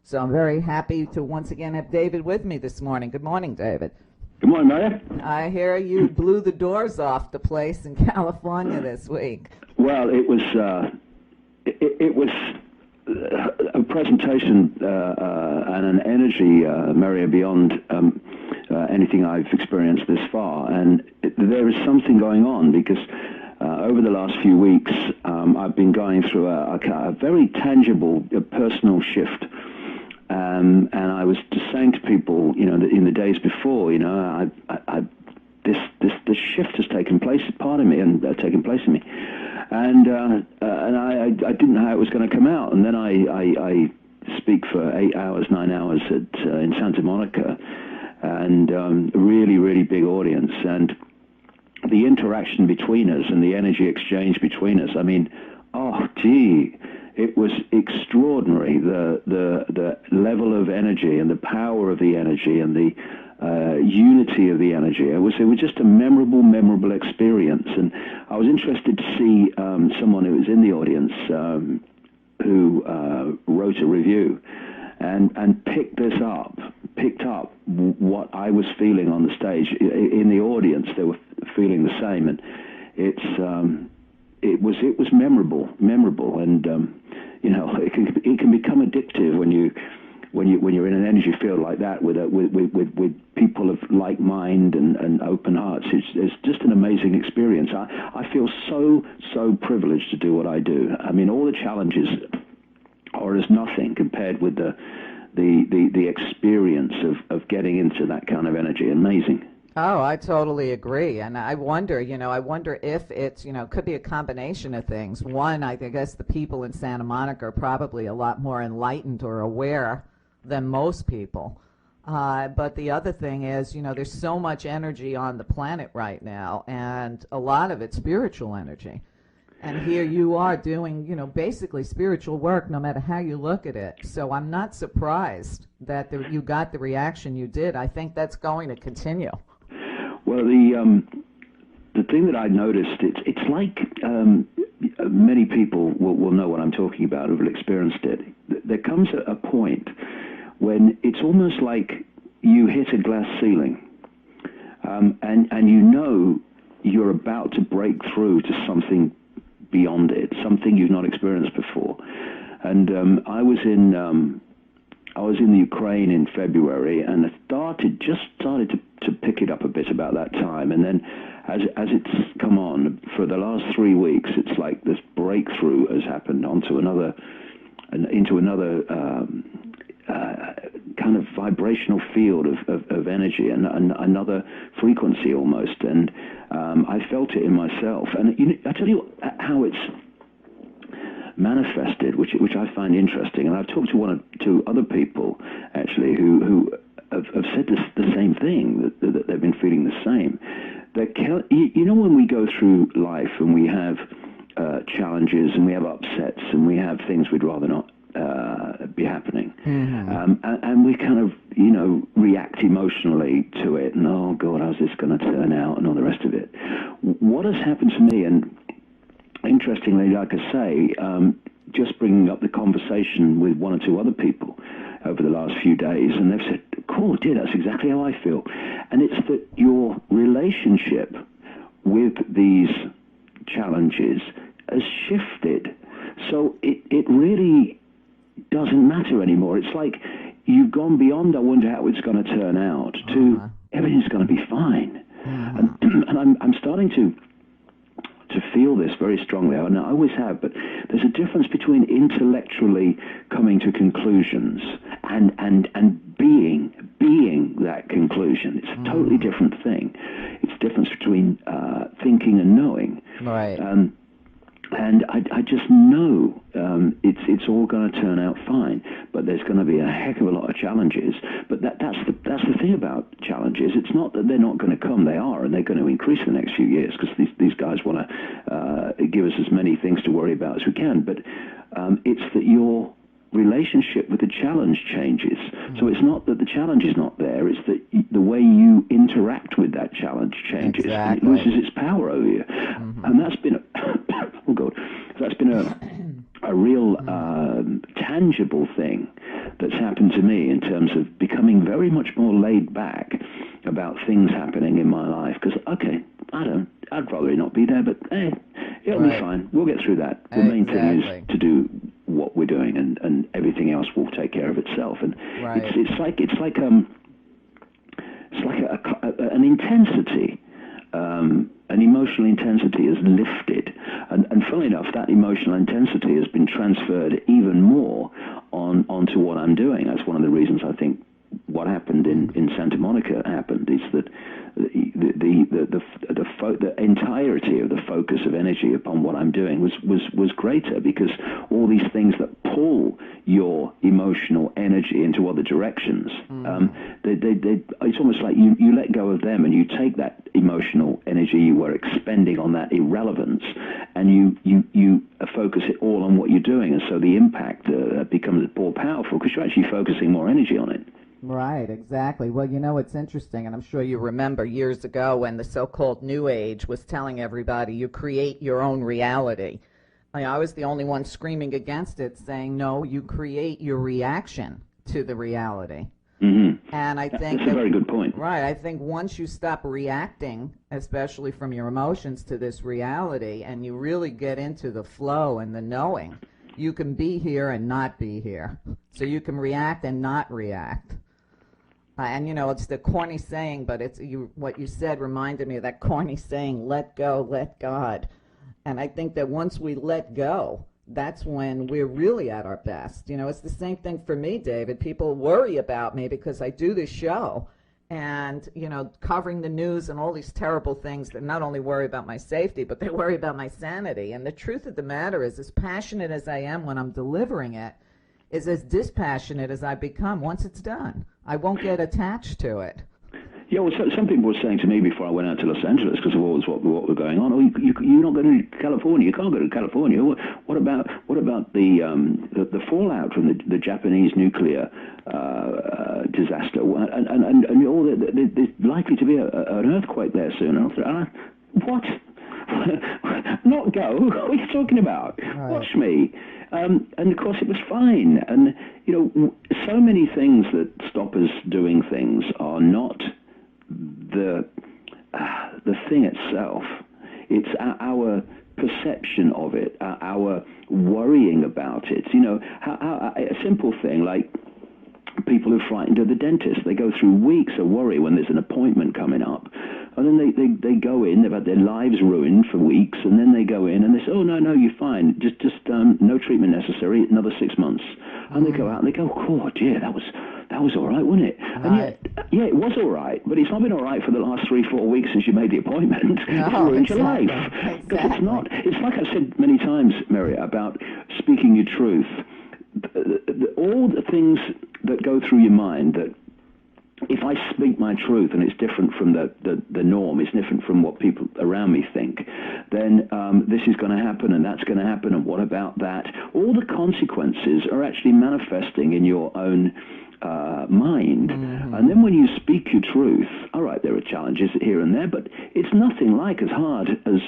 So I'm very happy to once again have David with me this morning. Good morning, David. Good morning, Meria. I hear you blew the doors off the place in California this week. Well, it was a presentation and an energy, Meria, beyond anything I've experienced this far. And there is something going on because over the last few weeks, I've been going through a very tangible personal shift. And I was just saying to people, in the days before, this shift has taken place, part of me, and taken place in me, and I didn't know how it was going to come out, and then I speak for 8 hours, 9 hours in Santa Monica, and a really, really big audience, and the interaction between us and the energy exchange between us. I mean, it was extraordinary, the level of energy and the power of the energy and the unity of the energy. It was just a memorable experience. And I was interested to see someone who was in the audience who wrote a review and picked up what I was feeling on the stage. In the audience, they were feeling the same, and it was memorable, and it can become addictive when you're in an energy field like that with people of like mind and open hearts. It's just an amazing experience. I feel so privileged to do what I do. I mean, all the challenges are as nothing compared with the experience of getting into that kind of energy. Amazing. Oh, I totally agree. And I wonder if it's, could be a combination of things. One, I guess the people in Santa Monica are probably a lot more enlightened or aware than most people. But the other thing is, there's so much energy on the planet right now, and a lot of it's spiritual energy. And here you are doing, basically spiritual work, no matter how you look at it. So I'm not surprised that you got the reaction you did. I think that's going to continue. Well, the thing that I noticed, it's like many people will know what I'm talking about, who've experienced it. There comes a point when it's almost like you hit a glass ceiling, and you're about to break through to something beyond it, something you've not experienced before. And I was in the Ukraine in February, and I just started to pick it up a bit about that time. And then as it's come on for the last 3 weeks, it's like this breakthrough has happened into another kind of vibrational field of energy and another frequency almost. And I felt it in myself. And I tell you how it's manifested, which I find interesting, and I've talked to one or two other people actually who have said the same thing, that they've been feeling the same. When we go through life and we have challenges and we have upsets and we have things we'd rather not be happening, and we kind of react emotionally to it, and oh God, how's this going to turn out, and all the rest of it. What has happened to me, and interestingly, like I say, just bringing up the conversation with one or two other people over the last few days, and they've said, cool, dear, that's exactly how I feel. And it's that your relationship with these challenges has shifted. So it really doesn't matter anymore. It's like you've gone beyond, I wonder how it's going to turn out, to everything's going to be fine. And I'm starting to feel this very strongly, and I always have, but there's a difference between intellectually coming to conclusions and being that conclusion. It's a totally different thing. It's the difference between thinking and knowing. Right. And I just know it's all going to turn out fine, but there's going to be a heck of a lot of challenges. But that's the thing about challenges. It's not that they're not going to come; they are, and they're going to increase in the next few years because these guys want to give us as many things to worry about as we can. But it's that your relationship with the challenge changes. So it's not that the challenge is not there; it's that the way you interact with that challenge changes. Exactly. And it loses its power over you, and that's been oh God, that's been a real tangible thing that's happened to me in terms of becoming very much more laid back about things happening in my life. Because, okay, I'd rather not be there, but it'll be fine. We'll get through that. The main thing is to do what we're doing, and everything else will take care of itself. And it's like an intensity. An emotional intensity is lifted, and funnily enough, that emotional intensity has been transferred even more onto what I'm doing. That's one of the reasons I think what happened in Santa Monica happened is that the entirety of the focus of energy upon what I'm doing was greater, because all these things that pull your emotional energy into other directions, it's almost like you let go of them and you take that emotional energy you were expending on that irrelevance, and you focus it all on what you're doing, and so the impact becomes more powerful because you're actually focusing more energy on it. Right, exactly. Well, you know, it's interesting, and I'm sure you remember years ago when the so-called New Age was telling everybody you create your own reality. I was the only one screaming against it, saying, no, you create your reaction to the reality. Mm-hmm. And I think that's a very good point. Right. I think once you stop reacting, especially from your emotions, to this reality, and you really get into the flow and the knowing, you can be here and not be here. So you can react and not react. And, you know, it's the corny saying, but what you said reminded me of that corny saying, let go, let God. And I think that once we let go, that's when we're really at our best. You know, it's the same thing for me, David. People worry about me because I do this show and, you know, covering the news and all these terrible things that not only worry about my safety, but they worry about my sanity. And the truth of the matter is, as passionate as I am when I'm delivering it, is as dispassionate as I become once it's done. I won't get attached to it. Yeah, well, some people were saying to me before I went out to Los Angeles, because of what was going on, you're not going to California. You can't go to California. What about the fallout from the Japanese nuclear disaster? And all there's likely to be an earthquake there soon. And I thought, what? Not go? What are you talking about? Right. Watch me. And of course it was fine. And, you know, so many things that stop us doing things are not the thing itself. It's our perception of it, our worrying about it. You know, a simple thing like people who are frightened of the dentist, they go through weeks of worry when there's an appointment coming up. And then they go in, they've had their lives ruined for weeks, and then they go in and they say, oh, no, you're fine. Just no treatment necessary, another 6 months. And they go out and they go, oh, dear, that was all right, wasn't it? Right. And yet, yeah, it was all right, but it's not been all right for the last 3-4 weeks since you made the appointment. It's ruined your life. Because it's like I've said many times, Meria, about speaking your truth. All the things that go through your mind, that if I speak my truth and it's different from the norm, it's different from what people around me think, then this is going to happen and that's going to happen, and what about that? All the consequences are actually manifesting in your own mind. Mm-hmm. And then when you speak your truth, all right, there are challenges here and there, but it's nothing like as hard as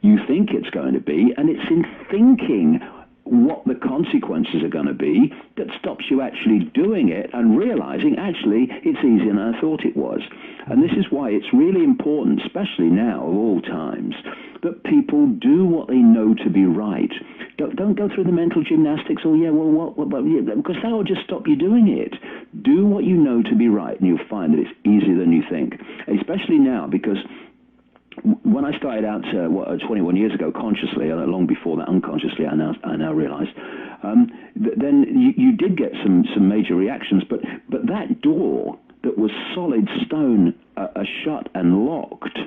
you think it's going to be, and it's in thinking what the consequences are going to be that stops you actually doing it and realizing actually it's easier than I thought it was. And this is why it's really important, especially now of all times, that people do what they know to be right. Don't go through the mental gymnastics, because that will just stop you doing it. Do what you know to be right, and you'll find that it's easier than you think, especially now, because when I started out 21 years ago consciously, long before that unconsciously, I now realize, then you did get some major reactions, but that door that was solid stone shut and locked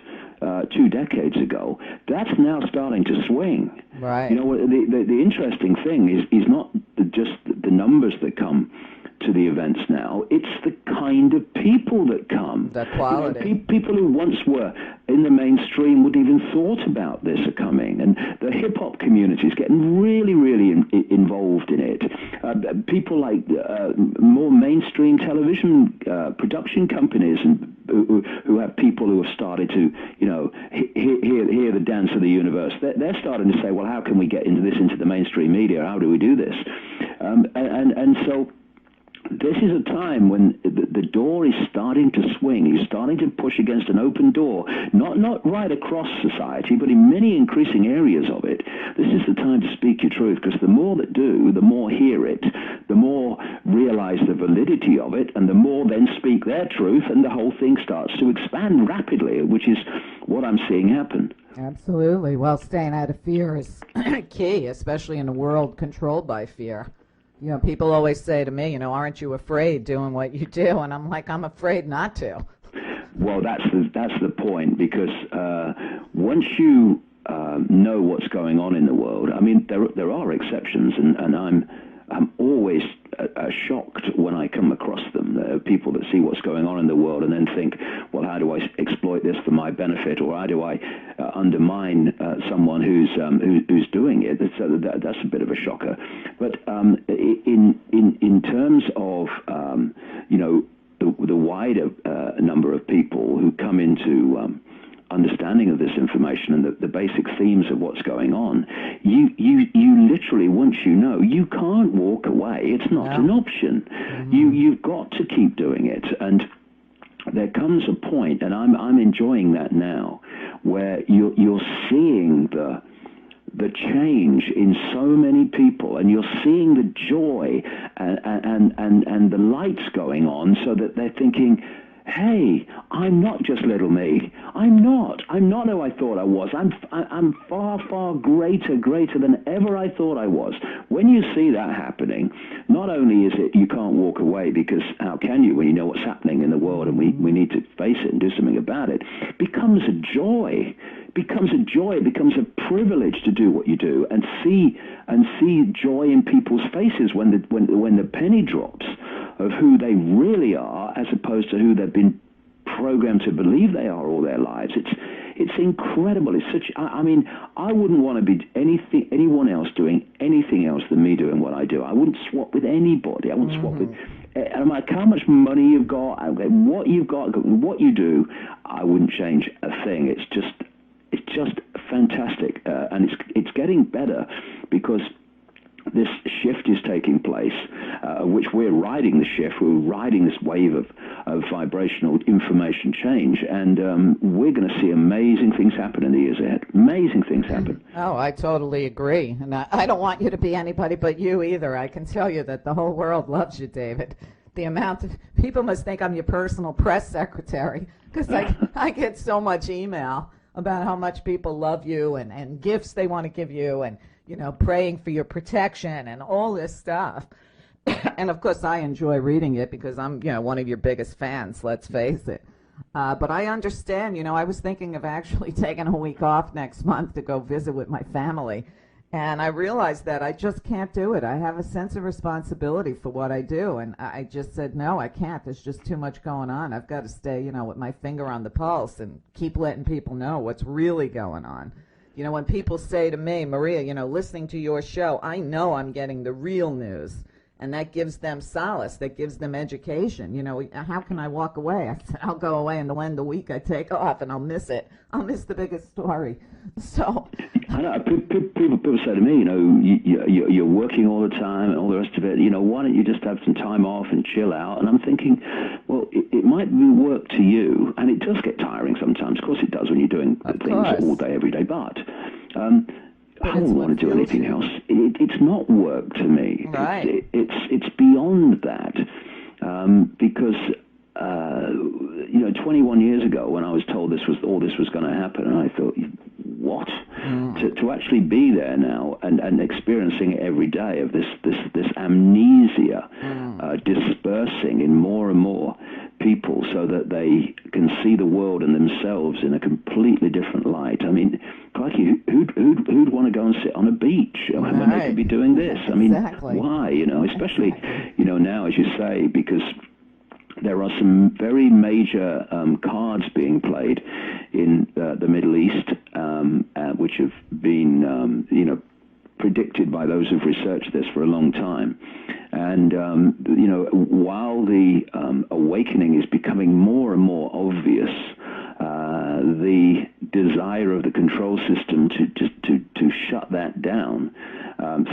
2 decades ago, that's now starting to swing. Right. You know, the interesting thing is not just the numbers that come to the events now, it's the kind of people that come. The quality. You know, people who once were in the mainstream wouldn't even thought about this are coming, and the hip-hop community is getting really, really involved in it. People like more mainstream television production companies and who have people who have started to, you know, hear the dance of the universe. They're starting to say, well, how can we get into the mainstream media? How do we do this? And so this is a time when the door is starting to swing. You're starting to push against an open door, not right across society, but in many increasing areas of it. This is the time to speak your truth, because the more that do, the more hear it, the more realize the validity of it, and the more then speak their truth, and the whole thing starts to expand rapidly, which is what I'm seeing happen. Absolutely. Well, staying out of fear is key, especially in a world controlled by fear. You know, people always say to me, you know, aren't you afraid doing what you do? And I'm like, I'm afraid not to. Well, that's the point, because once you know what's going on in the world, I mean, there are exceptions, and I'm always shocked when I come across them. There are people that see what's going on in the world and then think, well, how do I exploit this for my benefit, or how do I undermine someone who's doing it? That's a bit of a shocker. But in terms of you know, the wider number of people who come into understanding of this information and the basic themes of what's going on, you literally, once you know, you can't walk away. It's not an option. You've got to keep doing it. And there comes a point, and I'm enjoying that now, where you're seeing the change in so many people, and you're seeing the joy and the lights going on, so that they're thinking, hey, I'm not just little me. I'm not who I thought I was. I'm far greater than ever I thought I was. When you see that happening, not only is it you can't walk away, because how can you when you know what's happening in the world, and we need to face it and do something about it. It becomes a joy. It becomes a privilege to do what you do, and see joy in people's faces when the penny drops of who they really are, as opposed to who they've been programmed to believe they are all their lives. It's incredible. It's such. I mean, I wouldn't want to be anyone else doing anything else than me doing what I do. I wouldn't swap with anybody. I wouldn't swap with. No matter how much money you've got, what you've got, what you do, I wouldn't change a thing. It's just fantastic, and it's getting better, because this shift is taking place, which we're riding the shift. We're riding this wave of vibrational information change, and we're going to see amazing things happen in the years ahead. Amazing things happen. Oh, I totally agree. And I don't want you to be anybody but you either. I can tell you that the whole world loves you, David. The amount of people must think I'm your personal press secretary, because I get so much email about how much people love you, and gifts they want to give you, and, you know, praying for your protection and all this stuff. And of course I enjoy reading it, because I'm, you know, one of your biggest fans, let's face it. But I understand, you know, I was thinking of actually taking a week off next month to go visit with my family. And I realized that I just can't do it. I have a sense of responsibility for what I do. And I just said, no, I can't. There's just too much going on. I've got to stay, you know, with my finger on the pulse and keep letting people know what's really going on. You know, when people say to me, Meria, you know, listening to your show, I know I'm getting the real news. And that gives them solace. That gives them education. You know, how can I walk away? I said, I'll go away, and the end of the week I take off, and I'll miss it. I'll miss the biggest story. So I know, people say to me, you know, you're working all the time and all the rest of it. You know, why don't you just have some time off and chill out? And I'm thinking, well, it might be work to you, and it does get tiring sometimes. Of course it does when you're doing things all day, every day. But I don't want to do anything else. It's not work to me. Right. It's beyond that, because you know, 21 years ago, when I was told all this was going to happen, and I thought, what? To actually be there now and experiencing it every day, of this amnesia dispersing in more and more people, so that they can see the world and themselves in a completely different light. I mean, crikey, who'd want to go and sit on a beach when they could be doing this? I mean, why? You know, especially, you know, now, as you say, because there are some very major cards being played in the Middle East, which have been, you know, predicted by those who've researched this for a long time. And, you know, while the awakening is becoming more and more obvious, the desire of the control system to shut that down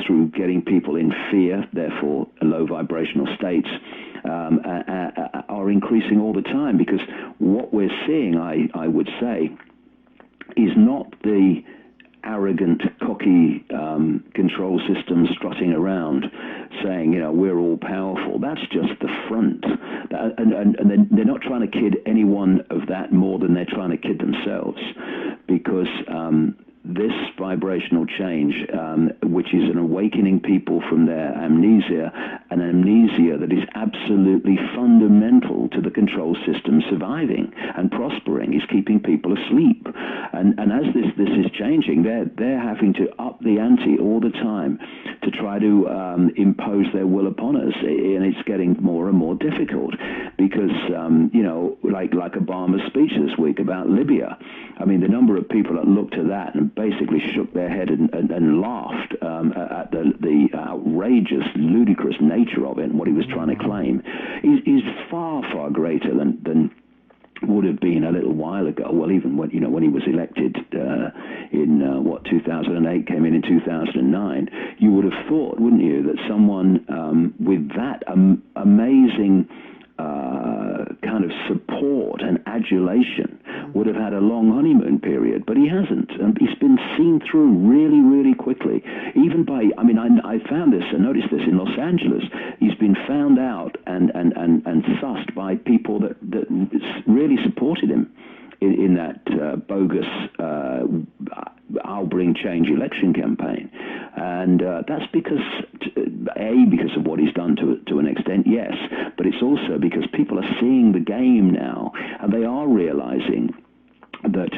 through getting people in fear, therefore low vibrational states, are increasing all the time, because what we're seeing, I would say, is not the arrogant, cocky control system strutting around saying, we're all powerful. That's just the front. And they're not trying to kid anyone of that more than they're trying to kid themselves, because this vibrational change, which is an awakening people from their amnesia, an amnesia that is absolutely fundamental to the control system surviving and prospering, is keeping people asleep. And as this is changing, they're having to up the ante all the time to try to impose their will upon us, and it's getting more and more difficult because, like Obama's speech this week about Libya. I mean, the number of people that looked at that and basically shook their head and laughed at the outrageous, ludicrous nature of it and what he was trying to claim is far, far greater than would have been a little while ago. Well, even when he was elected in 2008, came in 2009, you would have thought, wouldn't you, that someone with that amazing kind of support and adulation would have had a long honeymoon period, but he hasn't. He's been seen through really, really quickly. Even by, I found this, I noticed this in Los Angeles. He's been found out and sussed by people that really supported him in that bogus I'll bring change election campaign. And that's because of what he's done to an extent, yes, but it's also because people are seeing the game now, and they are realizing that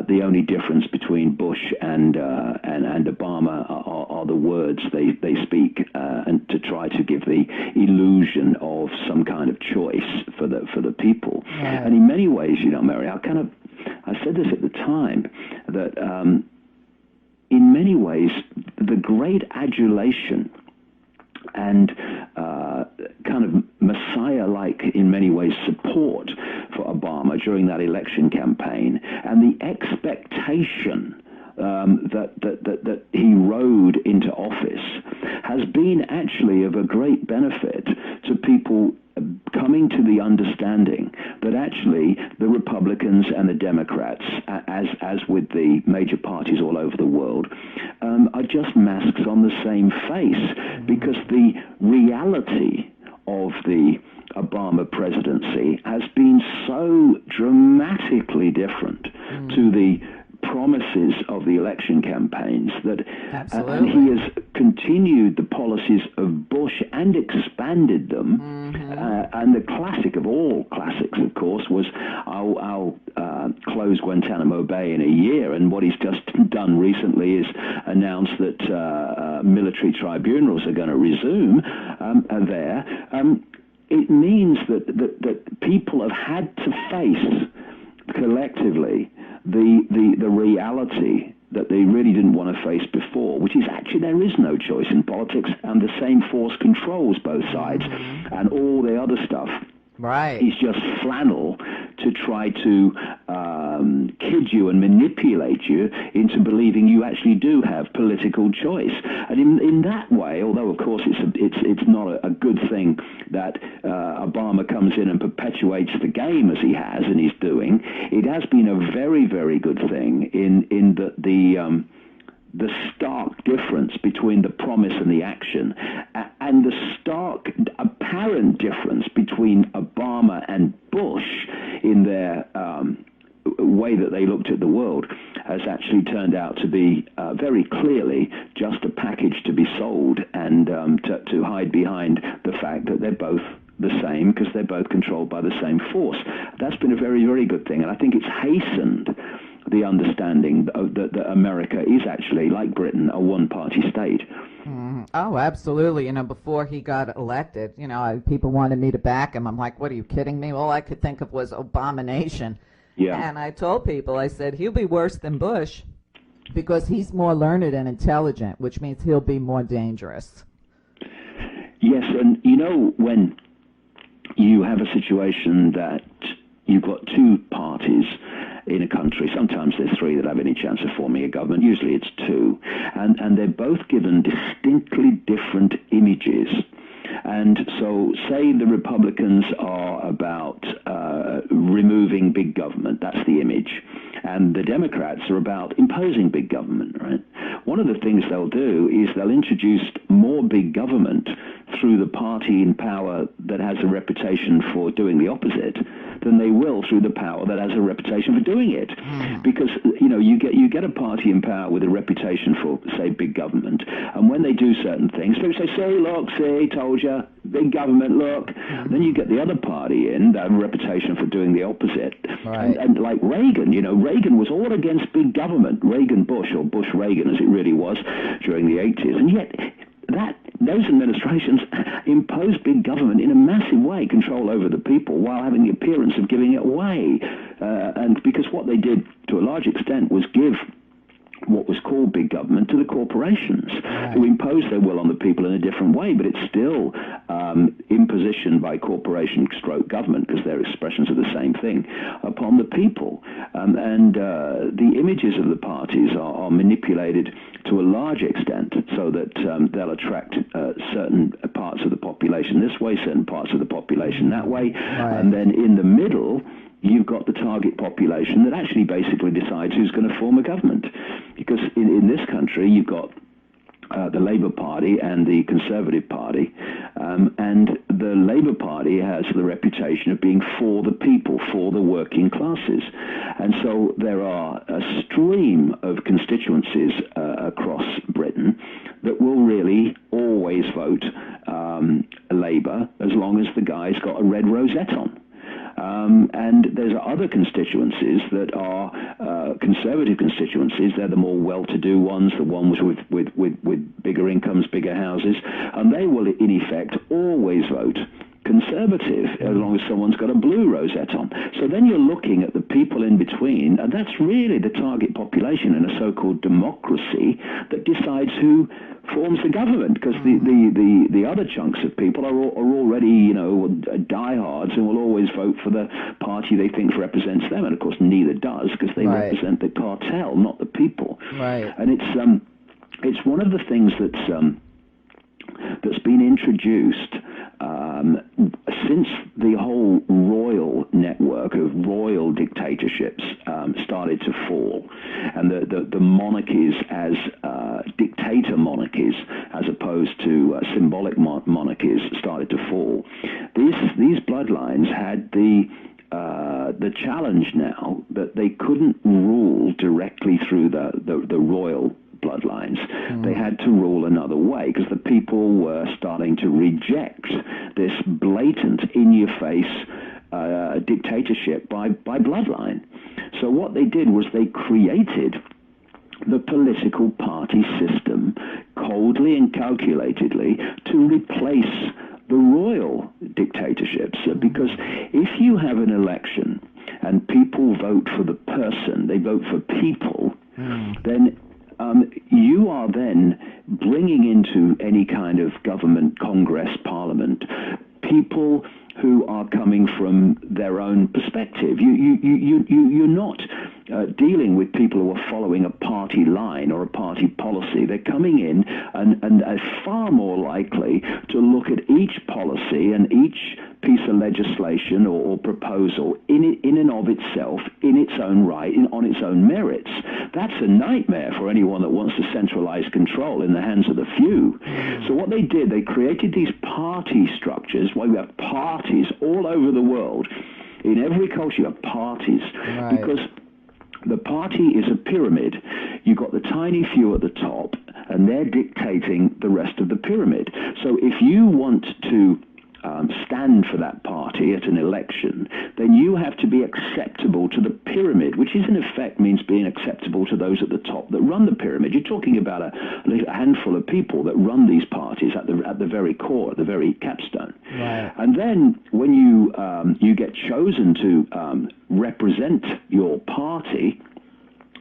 the only difference between Bush and Obama are the words they speak, and to try to give the illusion of some kind of choice for the people. Yeah. And in many ways, Mary, I said this at the time, that in many ways the great adulation and kind of Messiah-like, in many ways, support for Obama during that election campaign, and the expectation that he rode into office, has been actually of a great benefit to people coming to the understanding that actually the Republicans and the Democrats, as with the major parties all over the world, are just masks on the same face, because the reality of the Obama presidency has been so dramatically different to the promises of the election campaigns that and he has continued the policies of Bush and expanded them. And the classic of all classics, of course, was I'll close Guantanamo Bay in a year, and what he's just done recently is announce that military tribunals are going to resume there. It means that people have had to face collectively the reality that they really didn't want to face before, which is actually there is no choice in politics, and the same force controls both sides, and all the other stuff is just flannel to try to kid you and manipulate you into believing you actually do have political choice. And in that way, although of course it's not a good thing that Obama comes in and perpetuates the game as he has and he's doing, it has been a very, very good thing in the stark difference between the promise and the action, and the stark apparent difference between Obama and Bush in their way that they looked at the world, has actually turned out to be very clearly just a package to be sold, and to hide behind the fact that they're both the same because they're both controlled by the same force. That's been a very, very good thing, and I think it's hastened the understanding that America is actually, like Britain, a one-party state. Oh, absolutely. Before he got elected, people wanted me to back him. I'm like, what, are you kidding me? All I could think of was abomination. Yeah. And I told people, I said, he'll be worse than Bush because he's more learned and intelligent, which means he'll be more dangerous. Yes, and when you have a situation that you've got two parties in a country. Sometimes there's three that have any chance of forming a government. Usually it's two. And they're both given distinctly different images. And so, say the Republicans are about removing big government, that's the image, and the Democrats are about imposing big government, right? One of the things they'll do is they'll introduce more big government through the party in power that has a reputation for doing the opposite than they will through the power that has a reputation for doing it. Because, you get a party in power with a reputation for, say, big government, and when they do certain things, people say, see, look, see, told you, big government, look. Then you get the other party in that have a reputation for doing the opposite. Right. And like Reagan, Reagan was all against big government. Reagan-Bush, or Bush-Reagan as it really was during the 80s. And yet those administrations imposed big government in a massive way, control over the people, while having the appearance of giving it away. And because what they did, to a large extent, was give what was called big government to the corporations, who impose their will on the people in a different way, but it's still imposition by corporation stroke government, because they're expressions of the same thing, upon the people. And the images of the parties are manipulated to a large extent so that they'll attract certain parts of the population this way, certain parts of the population that way, and then in the middle, you've got the target population that actually basically decides who's going to form a government. Because in this country, you've got the Labour Party and the Conservative Party, and the Labour Party has the reputation of being for the people, for the working classes. And so there are a stream of constituencies across Britain that will really always vote Labour as long as the guy's got a red rosette on. And there's other constituencies that are conservative constituencies. They're the more well-to-do ones, the ones with bigger incomes, bigger houses, and they will, in effect, always vote conservative as long as someone's got a blue rosette on. So then you're looking at the people in between, and that's really the target population in a so-called democracy that decides who forms the government, because the other chunks of people are already, diehards and will always vote for the party they think represents them, and of course neither does, because they represent the cartel, not the people. Right. And it's one of the things that's been introduced since the whole royal network of royal dictatorships started to fall, and the monarchies as dictator monarchies as opposed to symbolic monarchies started to fall. These bloodlines had the challenge now that they couldn't rule directly through the royal bloodlines. They had to rule another way, because the people were starting to reject this blatant, in-your-face dictatorship by bloodline. So what they did was they created the political party system coldly and calculatedly to replace the royal dictatorships. Because if you have an election and people vote for the person, they vote for people, then you are then bringing into any kind of government, Congress, Parliament, people who are coming from their own perspective. You're not dealing with people who are following a party line or a party policy. They're coming in and are far more likely to look at each policy and each piece of legislation or proposal in and of itself, in its own right, on its own merits. That's a nightmare for anyone that wants to centralize control in the hands of the few. So what they did, they created these party structures where we have parties all over the world. In every culture you have parties, because the party is a pyramid. You've got the tiny few at the top, and they're dictating the rest of the pyramid. So if you want to stand for that party at an election, then you have to be acceptable to the pyramid, which is in effect means being acceptable to those at the top that run the pyramid. You're talking about a handful of people that run these parties at the very core, at the very capstone. Right. And then when you get chosen to represent your party,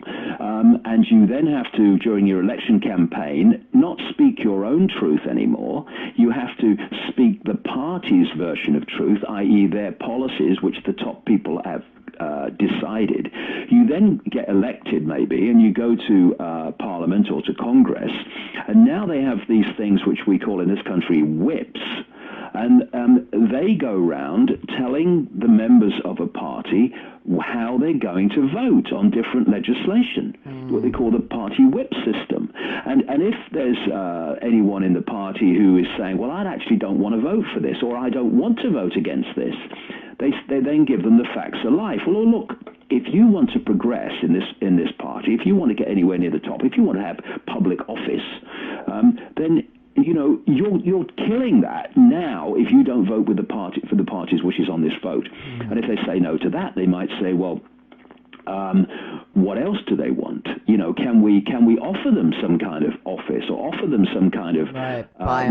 And you then have to, during your election campaign, not speak your own truth anymore. You have to speak the party's version of truth, i.e. their policies, which the top people have decided. You then get elected, maybe, and you go to Parliament or to Congress, and now they have these things which we call in this country whips. And they go round telling the members of a party how they're going to vote on different legislation, what they call the party whip system. And if there's anyone in the party who is saying, well, I actually don't want to vote for this, or I don't want to vote against this, they then give them the facts of life. Well, look, if you want to progress in this party, if you want to get anywhere near the top, if you want to have public office, then you're killing that now if you don't vote with the party for the party's wishes on this vote. And if they say no to that, they might say, well, what else do they want? Can we offer them some kind of office or offer them some kind of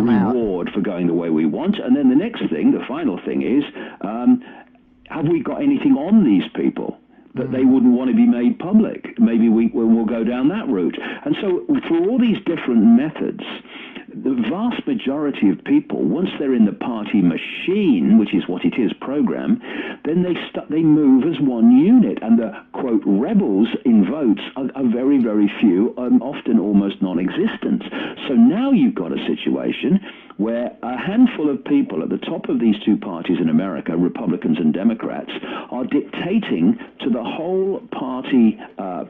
reward for going the way we want? And then the next thing, the final thing is, have we got anything on these people that they wouldn't want to be made public? Maybe we'll go down that route. And so for all these different methods, the vast majority of people, once they're in the party machine, which is what it is, program, then they move as one unit, and the, quote, rebels in votes are very, very few, often almost non-existent. So now you've got a situation where a handful of people at the top of these two parties in America, Republicans and Democrats, are dictating to the whole party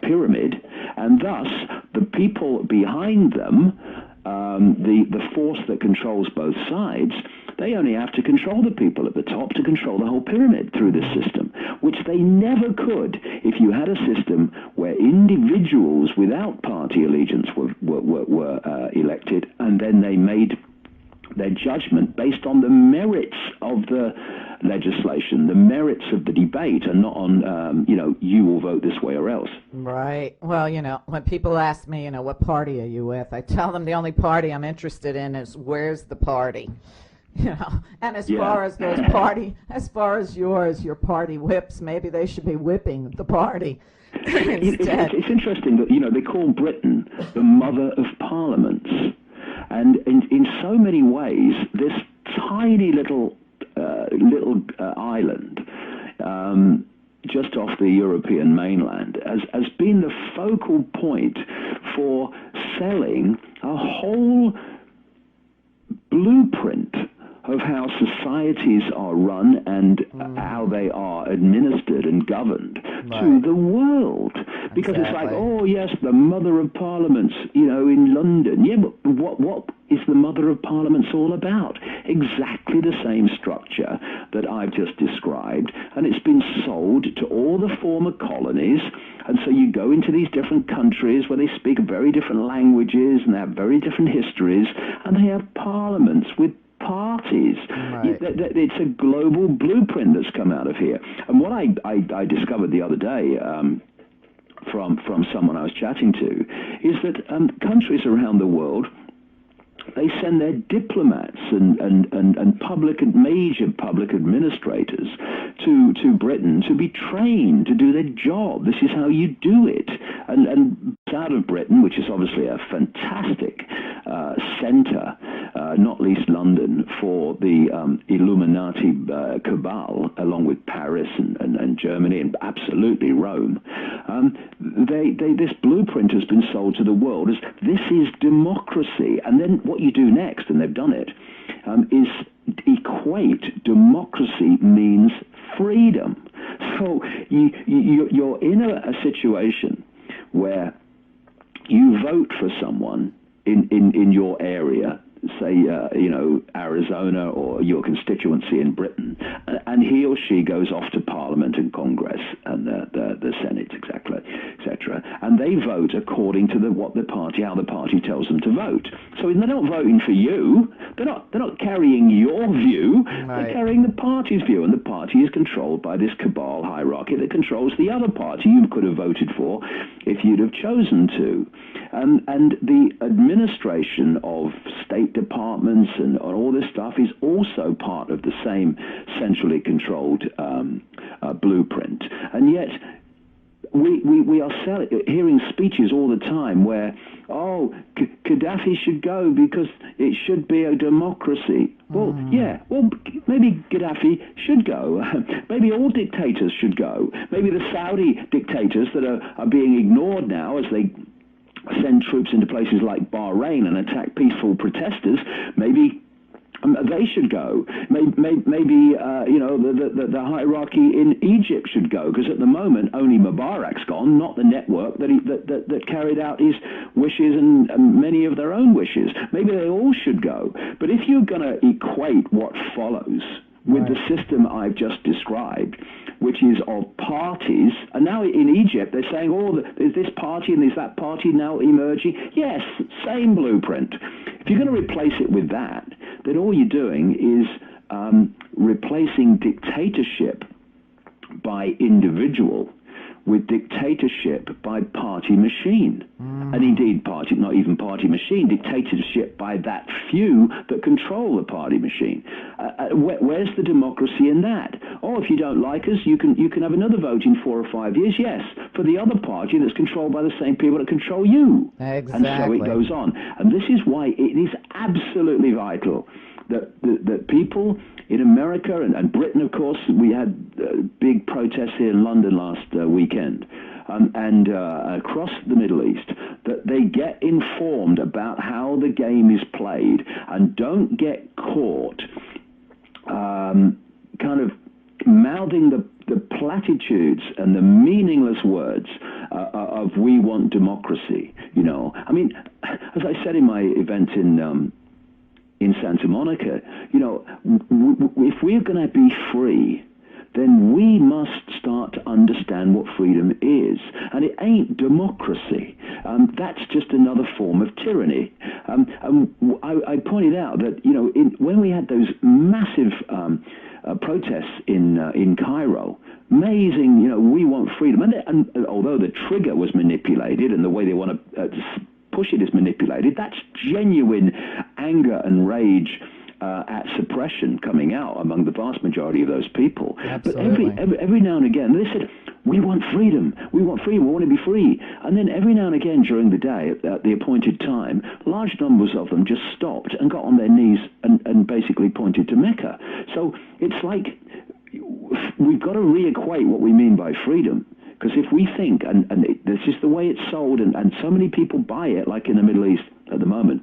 pyramid, and thus the people behind them, the force that controls both sides, they only have to control the people at the top to control the whole pyramid through this system, which they never could if you had a system where individuals without party allegiance were elected, and then they made their judgment based on the merits of the legislation, the merits of the debate, and not on, you will vote this way or else. Right. Well, when people ask me, what party are you with, I tell them the only party I'm interested in is where's the party. And as far as those as far as your party whips, maybe they should be whipping the party instead. It's interesting that, they call Britain the mother of parliaments. And in so many ways, this tiny little island just off the European mainland has been the focal point for selling a whole blueprint of how societies are run and how they are administered and governed to the world. Because it's like, oh yes, the mother of parliaments, in London. Yeah, but what is the mother of parliaments all about? Exactly the same structure that I've just described, and it's been sold to all the former colonies. And so you go into these different countries where they speak very different languages and they have very different histories, and they have parliaments with parties. It's a global blueprint that's come out of here. And what I discovered the other day from someone I was chatting to is that countries around the world, they send their diplomats and major public administrators to Britain to be trained to do their job. This is how you do it. And out of Britain, which is obviously a fantastic centre, not least London, for the Illuminati cabal, along with Paris and Germany and absolutely Rome. This blueprint has been sold to the world as this is democracy. And then what you do next, and they've done it, is equate democracy means freedom. So you're in a situation where you vote for someone in your area, say, Arizona or your constituency in Britain, and he or she goes off to Parliament and Congress and the Senate, etc., and they vote according to how the party tells them to vote. So they're not voting for you. They're not carrying your view. They're carrying the party's view, and the party is controlled by this cabal hierarchy that controls the other party you could have voted for if you'd have chosen to. And the administration of state departments and all this stuff is also part of the same centrally controlled blueprint. And yet, we are hearing speeches all the time where, Gaddafi should go because it should be a democracy. Well, yeah, well, maybe Gaddafi should go. Maybe all dictators should go. Maybe the Saudi dictators that are being ignored now as they send troops into places like Bahrain and attack peaceful protesters, maybe they should go. Maybe the hierarchy in Egypt should go, because at the moment only Mubarak's gone, not the network that carried out his wishes and many of their own wishes. Maybe they all should go. But if you're going to equate what follows with the system I've just described, which is of parties, and now in Egypt they're saying, there's this party and there's that party now emerging. Yes, same blueprint. If you're going to replace it with that, then all you're doing is replacing dictatorship by individual with dictatorship by party machine. And indeed, not even party machine, dictatorship by that few that control the party machine. Where's the democracy in that? If you don't like us, you can have another vote in 4 or 5 years, yes, for the other party that's controlled by the same people that control you. Exactly. And so it goes on. And this is why it is absolutely vital that people in America and Britain, of course, we had big protests here in London last weekend, and across the Middle East, that they get informed about how the game is played and don't get caught kind of mouthing the platitudes and the meaningless words of "we want democracy." I mean, as I said in my event in Santa Monica, if we're going to be free, then we must start to understand what freedom is. And it ain't democracy. That's just another form of tyranny. I pointed out that, when we had those massive protests in Cairo, amazing, we want freedom. And although the trigger was manipulated and the way they want to push it is manipulated, that's genuine anger and rage at suppression coming out among the vast majority of those people. Absolutely. But every now and again, they said, we want freedom, we want freedom, we want to be free. And then every now and again during the day, at the appointed time, large numbers of them just stopped and got on their knees and basically pointed to Mecca. So it's like we've got to re-equate what we mean by freedom. Because if we think, and this is the way it's sold, and so many people buy it, like in the Middle East at the moment,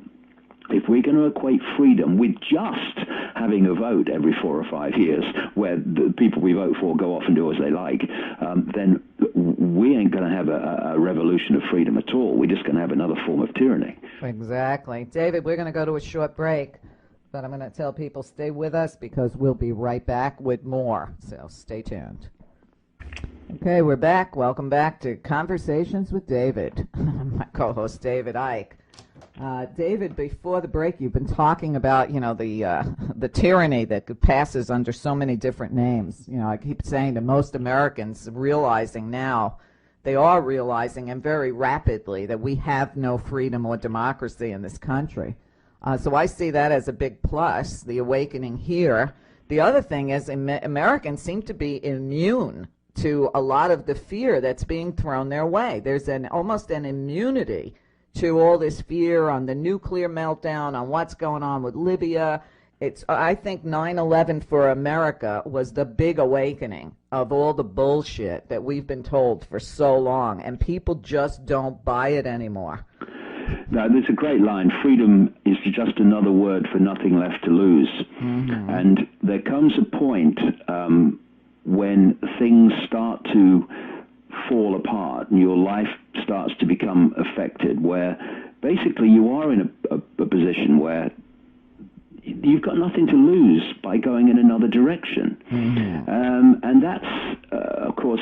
if we're going to equate freedom with just having a vote every 4 or 5 years, where the people we vote for go off and do as they like, then we ain't going to have a revolution of freedom at all. We're just going to have another form of tyranny. Exactly. David, we're going to go to a short break, but I'm going to tell people stay with us because we'll be right back with more. So stay tuned. Okay, we're back. Welcome back to Conversations with David. My co-host, David Icke. David, before the break, you've been talking about, the tyranny that passes under so many different names. I keep saying to most Americans, they are realizing, and very rapidly, that we have no freedom or democracy in this country. So I see that as a big plus, the awakening here. The other thing is Americans seem to be immune to a lot of the fear that's being thrown their way. There's almost an immunity to all this fear on the nuclear meltdown, on what's going on with Libya. I think 9/11 for America was the big awakening of all the bullshit that we've been told for so long, and people just don't buy it anymore. No, there's a great line. Freedom is just another word for nothing left to lose. Mm-hmm. And there comes a point when things start to fall apart and your life starts to become affected, where basically you are in a position where you've got nothing to lose by going in another direction. Mm-hmm. And that's, of course,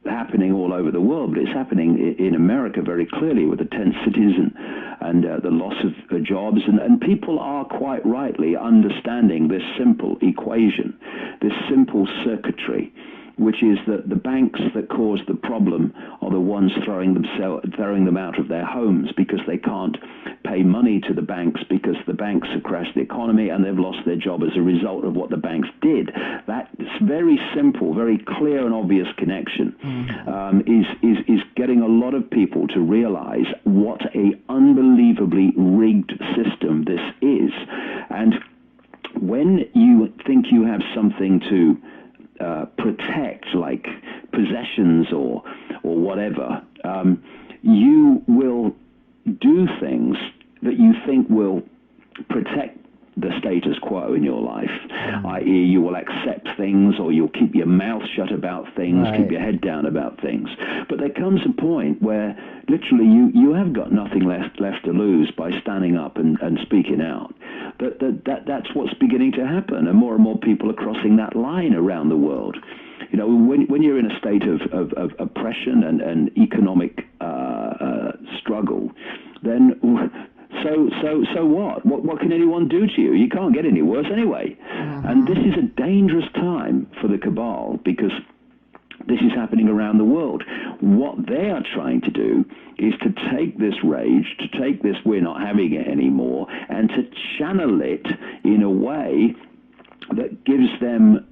happening all over the world, but it's happening in America very clearly with the tent cities and the loss of jobs. And people are quite rightly understanding this simple equation, this simple circuitry, which is that the banks that cause the problem are the ones throwing them out of their homes because they can't pay money to the banks because the banks have crashed the economy and they've lost their job as a result of what the banks did. That's very simple, very clear and obvious connection. Is getting a lot of people to realize what a unbelievably rigged system this is. And when you think you have something to protect, like possessions or whatever, you will do things that you think will protect the status quo in your life, i.e. you will accept things, or you'll keep your mouth shut about things, keep your head down about things. But there comes a point where literally you have got nothing left to lose by standing up and speaking out. That's what's beginning to happen, and more people are crossing that line around the world. You know, when you're in a state of oppression and economic struggle, then so what? What can anyone do to you? You can't get any worse anyway. And this is a dangerous time for the cabal, because this is happening around the world. What they are trying to do is to take this rage, to take this we're not having it anymore, and to channel it in a way that gives them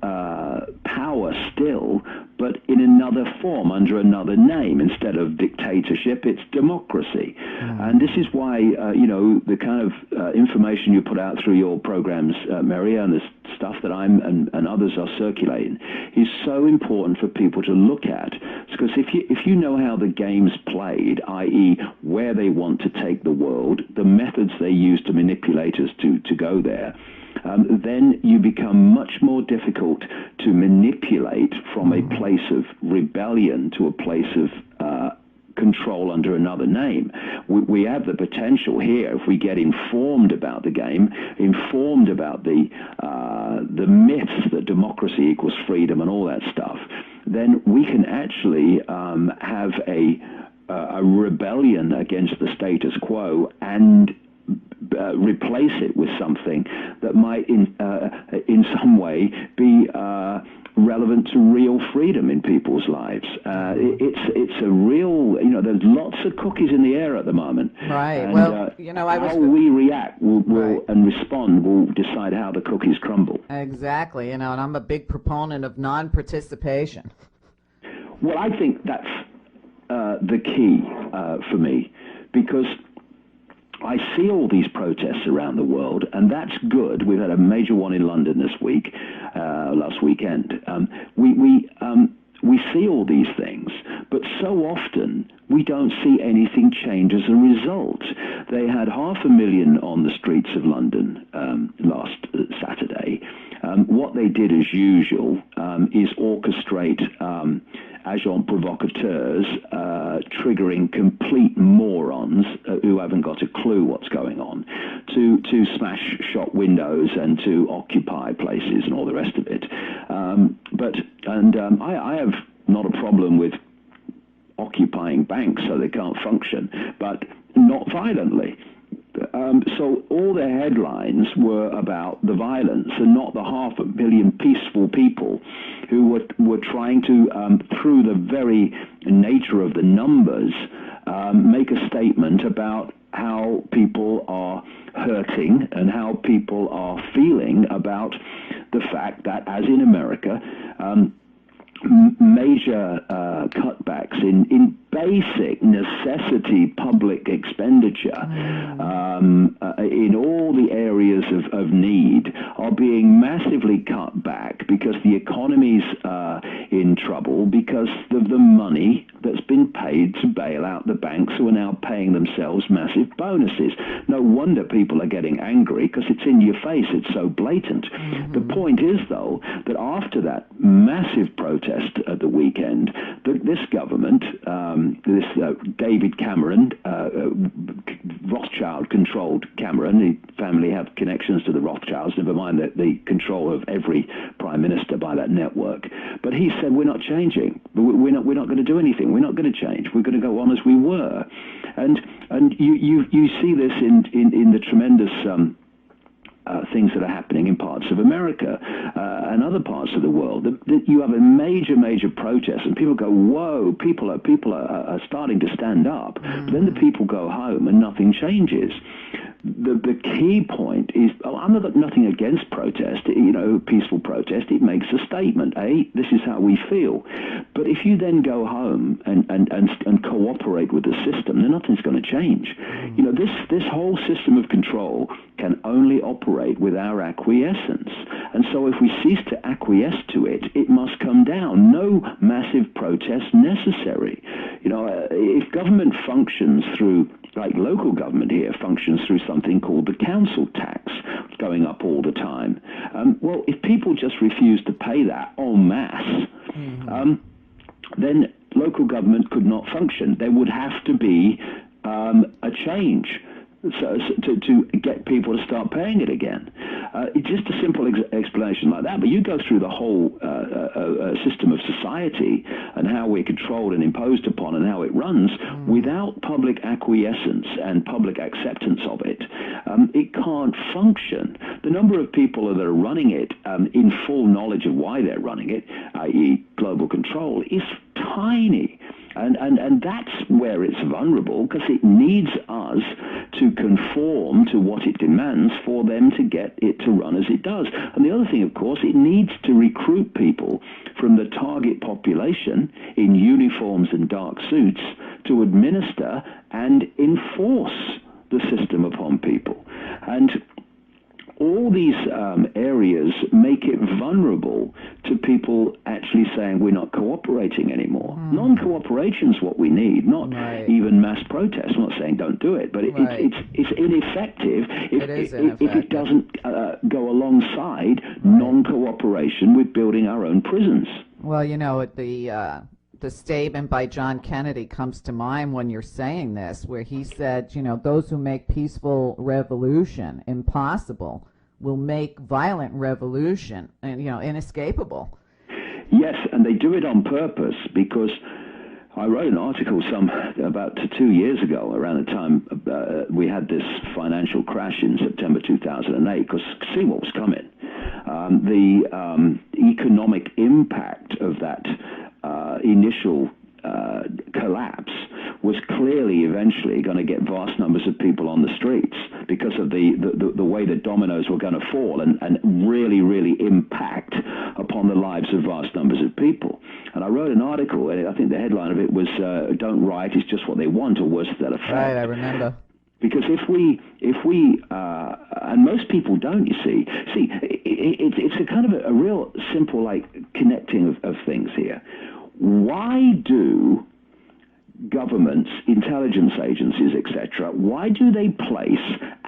power still, but in another form, under another name. Instead of dictatorship, it's democracy. And this is why, the kind of information you put out through your programs, Meria, and the stuff that I'm and others are circulating, is so important for people to look at. Because if you know how the game's played, i.e. where they want to take the world, the methods they use to manipulate us to go there, then you become much more difficult to manipulate from a place of rebellion to a place of control under another name. We have the potential here, if we get informed about the game, informed about the myths that democracy equals freedom and all that stuff, then we can actually have a rebellion against the status quo and replace it with something that might in some way be relevant to real freedom in people's lives. It's a real, there's lots of cookies in the air at the moment. Right. And, well, how we react and respond will decide how the cookies crumble. Exactly. And I'm a big proponent of non-participation. Well, I think that's the key for me, because I see all these protests around the world, and that's good. We've had a major one in London this week, last weekend. We see all these things, but so often we don't see anything change as a result. They had 500,000 on the streets of London last Saturday. What they did, as usual, is orchestrate agents provocateurs, triggering complete morons who haven't got a clue what's going on, to smash shop windows and to occupy places and all the rest of it. I have not a problem with occupying banks so they can't function, but not violently. So all their headlines were about the violence and not the 500,000 peaceful people who were trying to, through the very nature of the numbers, make a statement about how people are hurting and how people are feeling about the fact that, as in America, major cutbacks in basic necessity public expenditure in all the areas of need are being massively cut back because the economy's in trouble because of the money that's been paid to bail out the banks, who are now paying themselves massive bonuses. No wonder people are getting angry, because it's in your face, it's so blatant. The point is, though, that after that massive protest at the weekend, this government, this David Cameron, Rothschild-controlled Cameron, the family have connections to the Rothschilds, never mind the control of every prime minister by that network. But he said, we're not changing. We're not going to do anything. We're not going to change. We're going to go on as we were. And you see this in the tremendous things that are happening in parts of America and other parts of the world. You have a major protest, and people go, "Whoa!" People are starting to stand up. But then the people go home, and nothing changes. The key point is, I'm nothing against protest, peaceful protest. It makes a statement, this is how we feel. But if you then go home and cooperate with the system, then nothing's going to change. This whole system of control can only operate with our acquiescence. And so if we cease to acquiesce to it, it must come down. No massive protest necessary. If government functions through, like local government here, functions through something called the council tax, going up all the time. Well, if people just refuse to pay that en masse, then local government could not function. There would have to be a change to get people to start paying it again. It's just a simple explanation like that, but you go through the whole system of society and how we're controlled and imposed upon and how it runs without public acquiescence and public acceptance of it. It can't function. The number of people that are running it in full knowledge of why they're running it, i.e. global control, is tiny. And that's where it's vulnerable, because it needs us to conform to what it demands for them to get it to run as it does. And the other thing, of course, it needs to recruit people from the target population in uniforms and dark suits to administer and enforce the system upon people. And all these areas make it vulnerable to people actually saying we're not cooperating anymore. Non-cooperation is what we need, not even mass protest. I'm not saying don't do it, but it's ineffective if it doesn't go alongside non-cooperation with building our own prisons. Well, the statement by John Kennedy comes to mind when you're saying this, where he said, those who make peaceful revolution impossible will make violent revolution, inescapable. Yes, and they do it on purpose, because I wrote an article about 2 years ago, around the time we had this financial crash in September 2008, because see what was coming. The economic impact of that initial collapse was clearly eventually going to get vast numbers of people on the streets because of the way that dominoes were going to fall and really impact upon the lives of vast numbers of people. And I wrote an article, and I think the headline of it was "Don't Riot, it's just what they want," or worse to that effect. Right, I remember. Because if we and most people don't, it's a kind of a real simple connecting of things here. Why do governments, intelligence agencies, etc., why do they place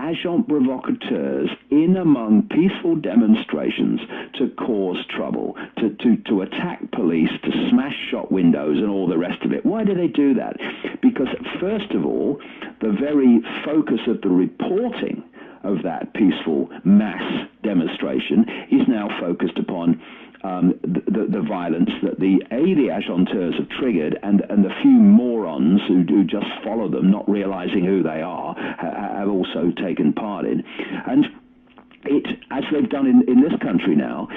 agents provocateurs in among peaceful demonstrations to cause trouble, to attack police, to smash shop windows and all the rest of it? Why do they do that? Because, first of all, the very focus of the reporting of that peaceful mass demonstration is now focused upon the violence that the agenteurs have triggered, and the few morons who do just follow them, not realizing who they are, have also taken part in. And it, as they've done in this country now,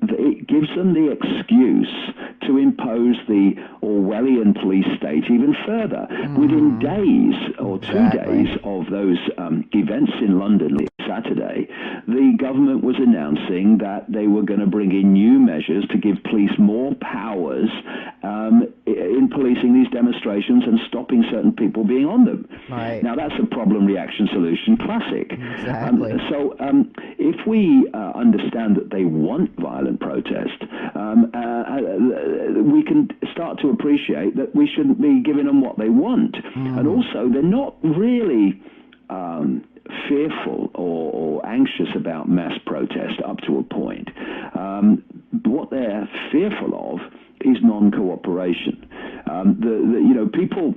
it gives them the excuse to impose the Orwellian police state even further. Within days or 2 days of those events in London Saturday, the government was announcing that they were going to bring in new measures to give police more powers in policing these demonstrations and stopping certain people being on them. Right. Now, that's a problem, reaction, solution classic. Exactly. So if we understand that they want violent protest, we can start to appreciate that we shouldn't be giving them what they want. And also, they're not really fearful or anxious about mass protest up to a point. What they're fearful of is non-cooperation. People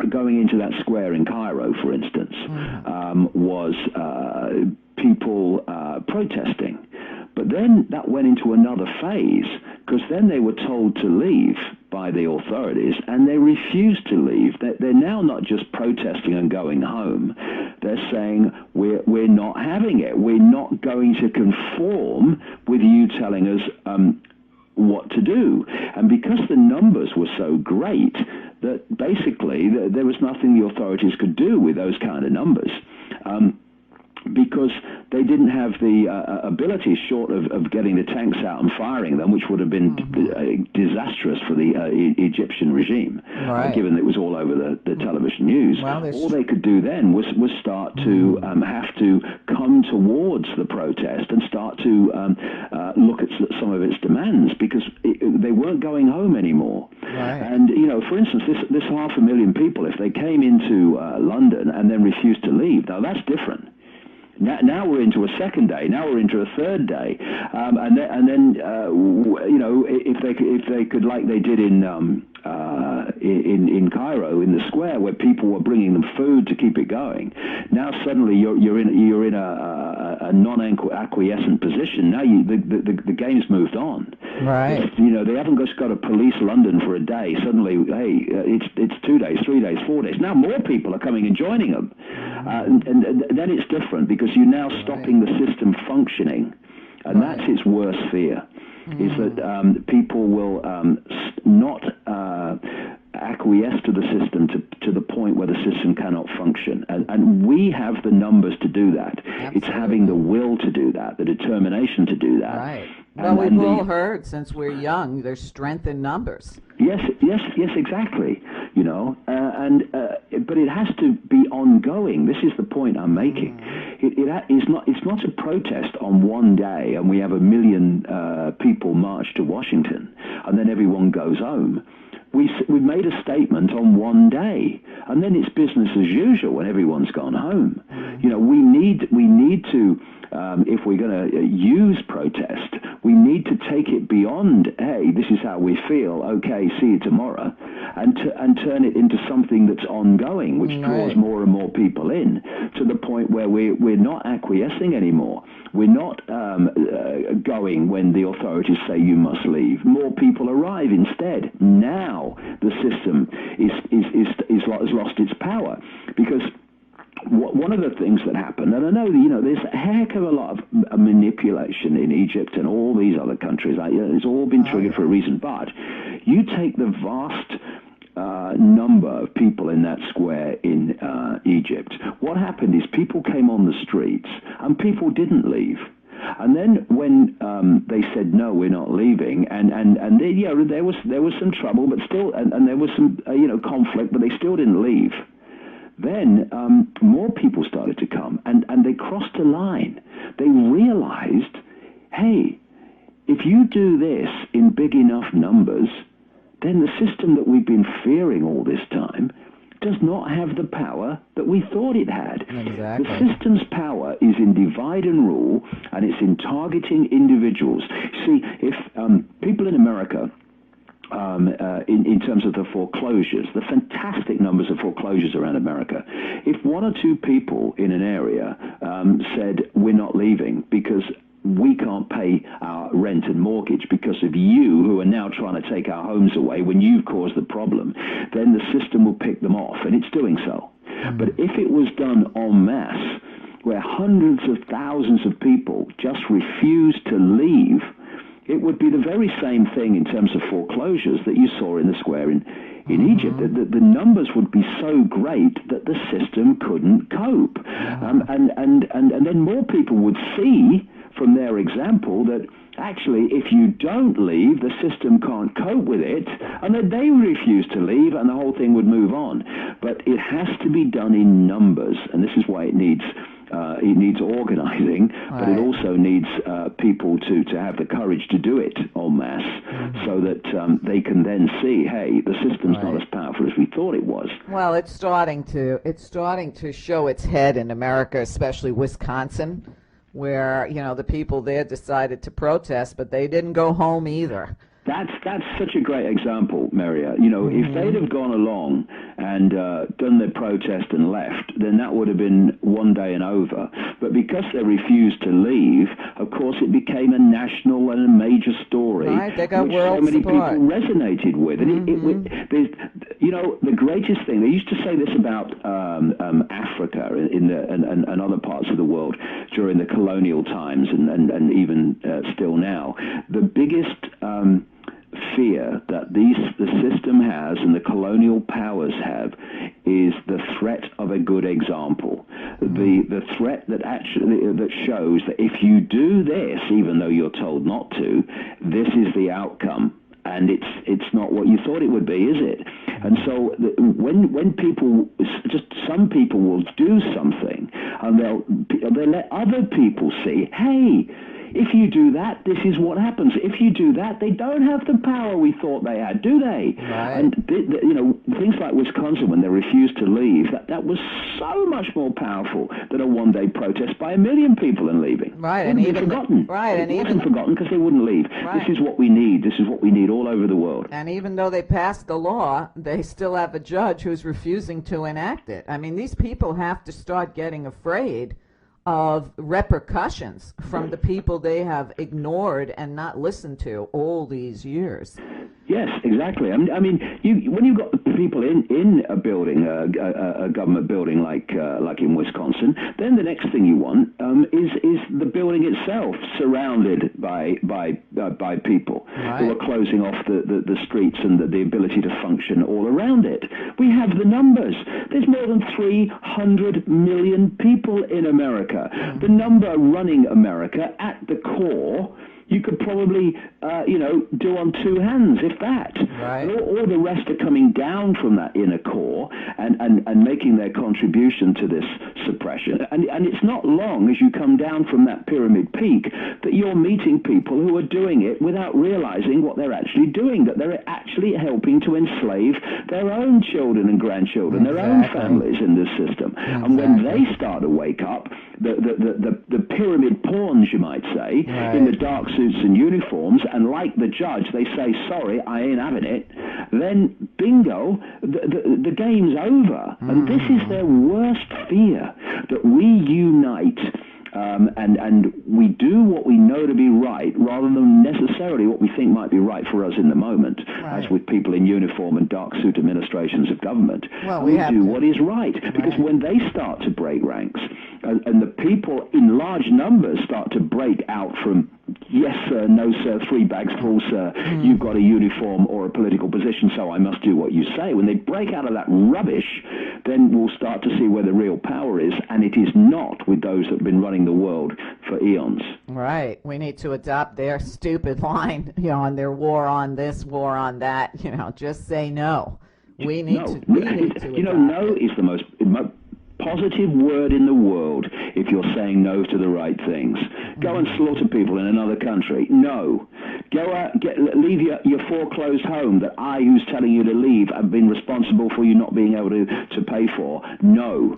going into that square in Cairo, for instance, was people protesting. But then that went into another phase, because then they were told to leave by the authorities, and they refused to leave. They're now not just protesting and going home. they're saying we're not having it. We're not going to conform with you telling us what to do. And because the numbers were so great, that basically there was nothing the authorities could do with those kind of numbers. Because they didn't have the ability, short of getting the tanks out and firing them, which would have been disastrous for the Egyptian regime, given that it was all over the television news. Well, all they could do then was start to have to come towards the protest and start to look at some of its demands, because they weren't going home anymore. Right. And, for instance, this 500,000 people, if they came into London and then refused to leave, now that's different. Now we're into a second day. Now we're into a third day, and then if they could, like they did in Cairo, in the square, where people were bringing them food to keep it going. Now suddenly you're in a non-acquiescent position. Now the game's moved on. Right. They haven't just got to police London for a day. Suddenly, hey, it's 2 days, 3 days, 4 days. Now more people are coming and joining them, and then it's different, because you're now stopping the system functioning, and that's its worst fear. Is that people will not acquiesce to the system to the point where the system cannot function. And we have the numbers to do that. Absolutely. It's having the will to do that, the determination to do that. Right. Well, we've all heard since we're young, there's strength in numbers. Yes, exactly. But it has to be ongoing. This is the point I'm making. It's not a protest on one day and we have 1 million people march to Washington and then everyone goes home. We made a statement on one day, and then it's business as usual when everyone's gone home. We need to, if we're going to use protest, we need to take it beyond, hey, this is how we feel, okay, see you tomorrow, and turn it into something that's ongoing, which draws more and more people in, to the point where we're not acquiescing anymore. We're not going when the authorities say you must leave. More people arrive instead. Now the system has lost its power, because one of the things that happened, and I know there's a heck of a lot of manipulation in Egypt and all these other countries. It's all been triggered for a reason. But you take the vast number of people in that square in Egypt. What happened is people came on the streets and people didn't leave. And then when they said no, we're not leaving, and there was some trouble, but still, and there was some conflict, but they still didn't leave. Then more people started to come, and they crossed a line. They realized, hey, if you do this in big enough numbers, then the system that we've been fearing all this time does not have the power that we thought it had. Exactly. The system's power is in divide and rule, and it's in targeting individuals. See, if people in America, in terms of the foreclosures, the fantastic numbers of foreclosures around America, if one or two people in an area said, we're not leaving because we can't pay our rent and mortgage because of you who are now trying to take our homes away when you've caused the problem, then the system will pick them off, and it's doing so. But if it was done en masse, where hundreds of thousands of people just refused to leave, it would be the very same thing in terms of foreclosures that you saw in the square in Egypt. The numbers would be so great that the system couldn't cope. And then more people would see from their example that actually if you don't leave, the system can't cope with it, and then they refuse to leave and the whole thing would move on. But it has to be done in numbers, and this is why it needs organizing, but it also needs people to have the courage to do it en masse, so that they can then see, hey, the system's not as powerful as we thought it was. Well, it's starting to show its head in America, especially Wisconsin, where the people there decided to protest, but they didn't go home either. That's such a great example, Meria. If they'd have gone along and done their protest and left, then that would have been one day and over. But because they refused to leave, of course, it became a national and a major story, right, they got which world so many support. people resonated with. And the greatest thing, they used to say this about Africa and other parts of the world during the colonial times and even still now. The biggest fear that the system has and the colonial powers have is the threat of a good example. The threat that shows that if you do this, even though you're told not to, this is the outcome. And it's not what you thought it would be, is it? And so when people, just some people will do something, and they'll let other people see, hey, if you do that, this is what happens. If you do that, they don't have the power we thought they had, do they? Right. And things like Wisconsin, when they refused to leave, that was so much more powerful than a one-day protest by 1 million people and leaving. Right, and even forgotten. Right, it wasn't forgotten because they wouldn't leave. Right. This is what we need. This is what we need all over the world. And even though they passed the law, they still have a judge who's refusing to enact it. I mean, these people have to start getting afraid of repercussions from the people they have ignored and not listened to all these years. Yes, exactly. I mean, when you've got the people in a building, a government building like in Wisconsin, then the next thing you want is the building itself surrounded by people who are closing off the streets and the ability to function all around it. We have the numbers. There's more than 300 million people in America. The number running America at the core, you could probably, do on two hands, if that. Right. And all the rest are coming down from that inner core and making their contribution to this suppression. And it's not long as you come down from that pyramid peak that you're meeting people who are doing it without realizing what they're actually doing, that they're actually helping to enslave their own children and grandchildren, their own families in this system. Exactly. And when they start to wake up, the pyramid pawns, you might say, in the dark suits and uniforms, and like the judge, they say, sorry, I ain't having it, then bingo, the game's over. And this is their worst fear, that we unite and we do what we know to be right rather than necessarily what we think might be right for us in the moment, as with people in uniform and dark suit administrations of government. Well, we do what is right, because when they start to break ranks and the people in large numbers start to break out from yes sir, no sir, 3 bags full sir, you've got a uniform or a political position, so I must do what you say. When they break out of that rubbish, then we'll start to see where the real power is, and it is not with those that have been running the world for eons. Right. We need to adopt their stupid line, on their war on this, war on that, just say no. We need to no is the most positive word in the world if you're saying no to the right things. Go and slaughter people in another country. No. Go out, leave your foreclosed home that I, who's telling you to leave, have been responsible for you not being able to pay for. No.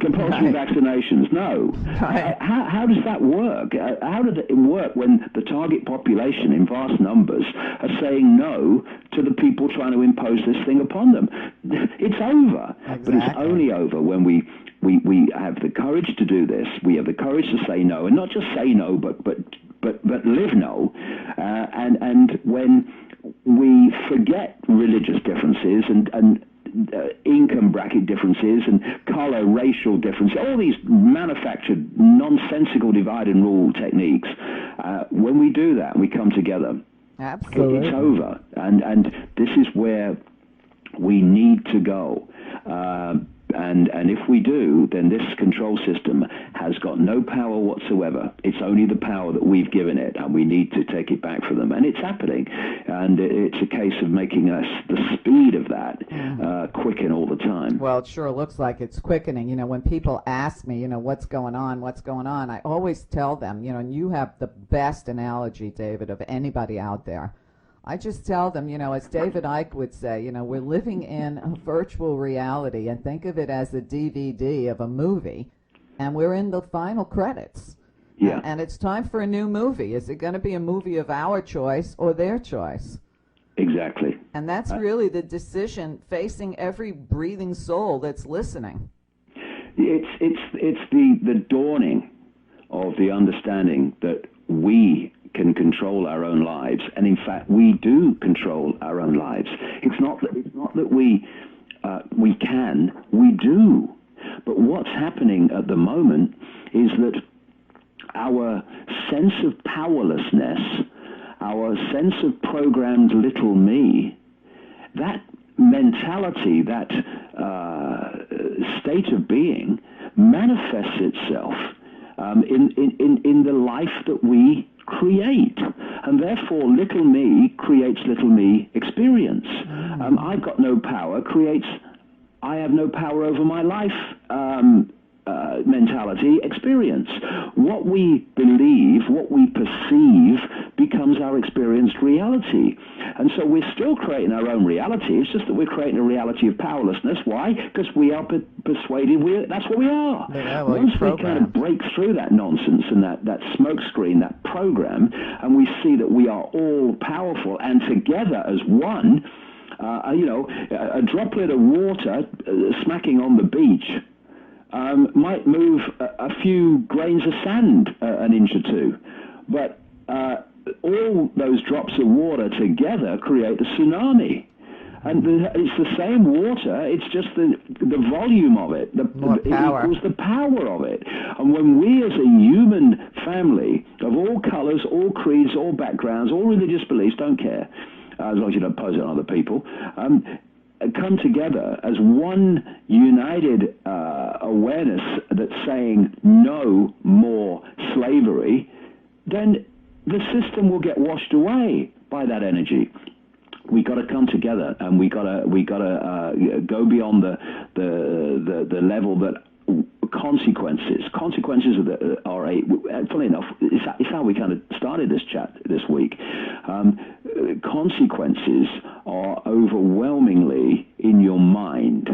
Compulsory vaccinations. No. How does that work? How does it work when the target population in vast numbers are saying no to the people trying to impose this thing upon them? It's over. Exactly. But it's only over when we have the courage to do this. We have the courage to say no, and not just say no, but live no. And when we forget religious differences and income bracket differences and color, racial differences, all these manufactured, nonsensical divide and rule techniques, when we do that and we come together, absolutely, it's over. And this is where we need to go. And if we do, then this control system has got no power whatsoever. It's only the power that we've given it, and we need to take it back from them. And it's happening. And it's a case of making us the speed of that quicken all the time. Well, it sure looks like it's quickening. When people ask me, what's going on, I always tell them, and you have the best analogy, David, of anybody out there. I just tell them, as David Icke would say, we're living in a virtual reality, and think of it as a DVD of a movie, and we're in the final credits. Yeah. And it's time for a new movie. Is it going to be a movie of our choice or their choice? Exactly. And that's really the decision facing every breathing soul that's listening. It's the dawning of the understanding that we can control our own lives, and in fact we do control our own lives. It's not that we can, we do. But what's happening at the moment is that our sense of powerlessness, our sense of programmed little me, that mentality, that state of being manifests itself in the life that we create. And therefore, little me creates little me experience. I've got no power creates I have no power over my life mentality experience. What we believe, what we perceive, becomes our experienced reality. And so we're still creating our own reality. It's just that we're creating a reality of powerlessness. Why? Because we are persuaded that's what we are. Yeah, well, once we kind of break through that nonsense and that smoke screen, that program, and we see that we are all powerful and together as one, a droplet of water smacking on the beach might move a few grains of sand an inch or two, but all those drops of water together create a tsunami. And it's the same water, it's just the volume of it. It equals the power of it. And when we as a human family of all colors, all creeds, all backgrounds, all religious beliefs, don't care, as long as you don't pose it on other people, come together as one united awareness that's saying no more slavery, then the system will get washed away by that energy. We got to come together, and we got to go beyond the level that consequences are funny enough, it's how we kind of started this chat this week. Consequences are overwhelmingly in your mind.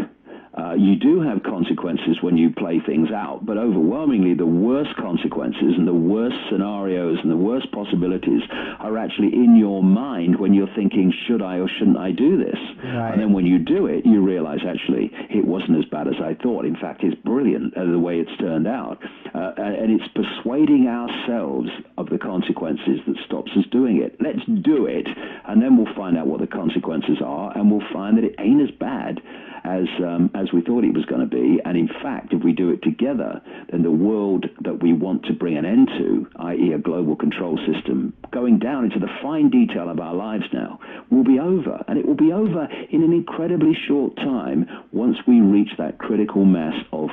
You do have consequences when you play things out, but overwhelmingly the worst consequences and the worst scenarios and the worst possibilities are actually in your mind when you're thinking, should I or shouldn't I do this? Right. And then when you do it, you realize actually it wasn't as bad as I thought. In fact, it's brilliant the way it's turned out. And it's persuading ourselves of the consequences that stops us doing it. Let's do it, and then we'll find out what the consequences are, and we'll find that it ain't as bad as we thought it was going to be. And in fact, if we do it together, then the world that we want to bring an end to, i.e. a global control system, going down into the fine detail of our lives now, will be over. And it will be over in an incredibly short time once we reach that critical mass of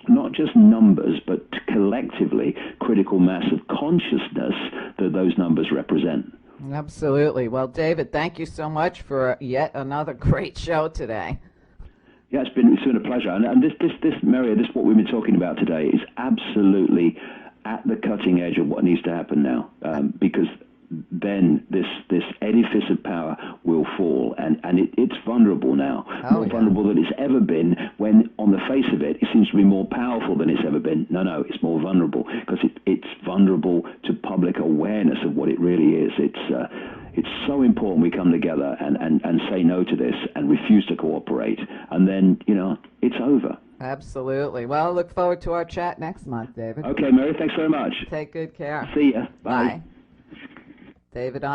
not just numbers, but collectively critical mass of consciousness that those numbers represent. Absolutely. Well, David, thank you so much for yet another great show today. Yeah, it's been a pleasure. And this Meria, this what we've been talking about today is absolutely at the cutting edge of what needs to happen now, because then this edifice of power will fall, and it's vulnerable now, more vulnerable than it's ever been. When on the face of it, it seems to be more powerful than it's ever been. No, it's more vulnerable because it's vulnerable to public awareness of what it really is. It's so important we come together and say no to this and refuse to cooperate, and then it's over. Absolutely. Well, look forward to our chat next month, David. Okay, Mary, thanks very much. Take good care. See ya. Bye. David on